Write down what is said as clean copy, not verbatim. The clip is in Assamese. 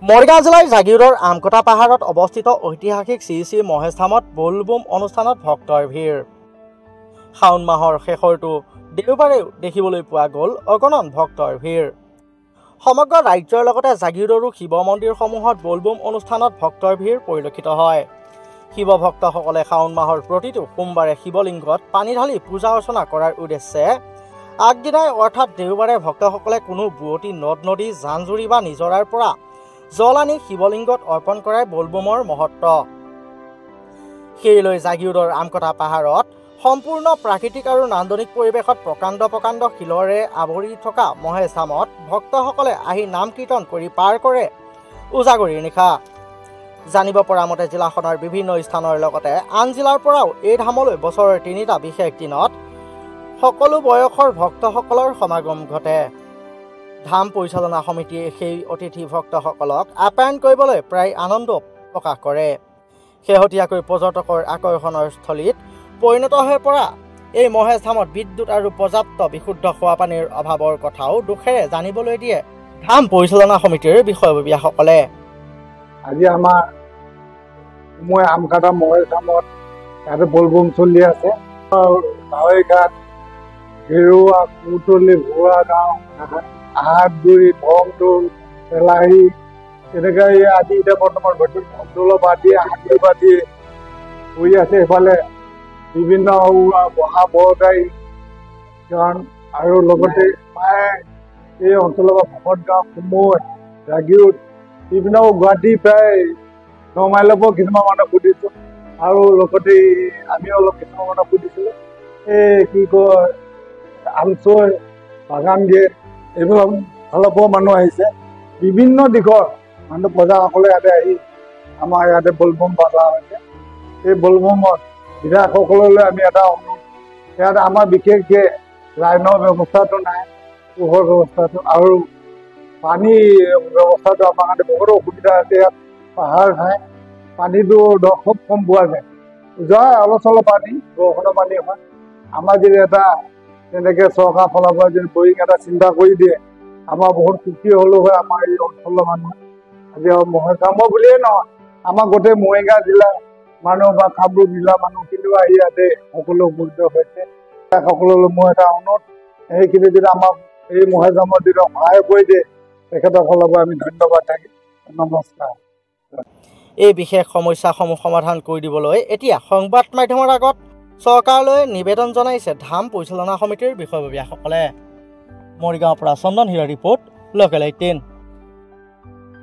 মৰিগাঁও জিলাৰ জাগিৰোডৰ আমকটা পাহাৰত অৱস্থিত ঐতিহাসিক শ্ৰী শ্ৰী মহেশ ধামত বোলবোম অনুষ্ঠানত ভক্তৰ ভিৰ। শাওণ মাহৰ শেষৰটো দেওবাৰেও দেখিবলৈ পোৱা গ'ল অগণন ভক্তৰ ভিৰ। সমগ্ৰ ৰাজ্যৰ লগতে জাগিৰোডৰো শিৱ মন্দিৰসমূহত বোলবোম অনুষ্ঠানত ভক্তৰ ভিৰ পৰিলক্ষিত হয়। শিৱ ভক্তসকলে শাওণ মাহৰ প্ৰতিটো সোমবাৰে শিৱলিংগত পানী ঢালি পূজা অৰ্চনা কৰাৰ উদ্দেশ্যে আগদিনাই অৰ্থাৎ দেওবাৰে ভক্তসকলে কোনো বুৱতী নদ নদী জান জুৰি বা নিজৰাৰ পৰা জল আনি শিৱলিংগত অৰ্পণ কৰাই বোলবোমৰ মহত্ব। সেইলৈ জাগিৰোডৰ আমকটা পাহাৰত সম্পূৰ্ণ প্ৰাকৃতিক আৰু নান্দনিক পৰিৱেশত প্ৰকাণ্ড প্ৰকাণ্ড শিলেৰে আৱৰি থকা মহেশ ধামত ভক্তসকলে আহি নাম কীৰ্তন কৰি পাৰ কৰে উজাগৰিৰ নিশা। জানিব পৰা মতে জিলাখনৰ বিভিন্ন স্থানৰ লগতে আন জিলাৰ পৰাও এই ধামলৈ বছৰৰ 3টা বিশেষ দিনত সকলো বয়সৰ ভক্তসকলৰ সমাগম ঘটে। ধাম পৰিচালনা সমিতিয়ে সেই অতিথি ভক্তসকলক আপ্যায়ন কৰিবলৈ প্ৰায় আনন্দ প্ৰকাশ কৰে। শেহতীয়াকৈ পৰ্যটকৰ আকৰ্ষণৰ স্থলীত পৰিণত হৈ পৰা এই মহেশ ধামত বিদ্যুৎ আৰু পৰ্যাপ্ত বিশুদ্ধ খোৱা পানীৰ অভাৱৰ কথাও দুখেৰে জানিবলৈ দিয়ে ধাম পৰিচালনা সমিতিৰ বিষয়ববীয়াসকলে। আজি আমাৰ আমকটা মহেশ ধামত ইয়াতে বোলবোম চলি আছে। নাৱৈঘাট, গেৰুৱা, কুটলি, ভুৱা গাঁও, আহাতগুৰি, ভংটোল, তেলাহী তেনেকৈ আজি এতিয়া বৰ্তমান অঞ্চলবাদী হাতীবাদী হৈ আছে। এইফালে বিভিন্ন বহা বৰগাড়ী আৰু লগতে প্ৰায় এই অঞ্চলৰ পৰা ভকত গাঁও, কুমৈ, জাগিৰোড বিভিন্ন গুৱাহাটী প্ৰায় 9 মাইলৰ পৰা কিছুমান মানুহ সুধিছোঁ আৰু লগতে আমিও অলপ কিছুমান মানুহ সুধিছিলোঁ। এই কি কয় আমচৈ, বাগান গেট এইবিলাক ফালৰ পৰা মানুহ আহিছে। বিভিন্ন দিশৰ মানুহ প্ৰজাসকলে ইয়াতে আহি আমাৰ ইয়াতে বোলবোম পাতা হৈছে। এই বোলবোমত বিধায়কসকললৈ আমি এটা অনুৰোধ, ইয়াত আমাৰ বিশেষকৈ লাইনৰ ব্যৱস্থাটো নাই, পোহৰ ব্যৱস্থাটো আৰু পানী ব্যৱস্থাটো আমাৰ কাৰণে বহুত অসুবিধা আছে। ইয়াত পাহাৰ ঠাই পানীটো খুব কম পোৱা যায়। যোৱা অলপ চলপ পানী বৰষুণৰ পানী হয়। আমাৰ যদি এটা তেনেকৈ চৰকাৰৰ ফালৰ পৰা যদি বৰিং এটা চিন্তা কৰি দিয়ে আমাৰ বহুত সুখী হ'লো হয়। আমাৰ এই অঞ্চলৰ মানুহ আজি মহেশ ধামৰ বুলিয়েই নহয়, আমাৰ গোটেই মৰিগাঁও জিলাৰ মানুহ বা কামৰূপ জিলাৰ মানুহখিনিও আহি ইয়াতে সকলো উপকৃত হৈছে। সকলোলৈ মোৰ এটা অনুৰোধ, সেইখিনি যদি আমাক এই মহেশ ধামত যদি সহায় কৰি দিয়ে তেখেতৰ ফালৰ পৰা আমি ধন্যবাদ থাকিম। নমস্কাৰ। এই বিশেষ সমস্যাসমূহ সমাধান কৰি দিবলৈ এতিয়া সংবাদ মাধ্যমৰ আগত চৰকাৰলৈ নিবেদন জনাইছে ধাম পৰিচালনা সমিতিৰ বিষয়ববীয়াসকলে। মৰিগাঁৱৰ পৰা চন্দন হীৰাৰ ৰিপৰ্ট, লোকেল 18।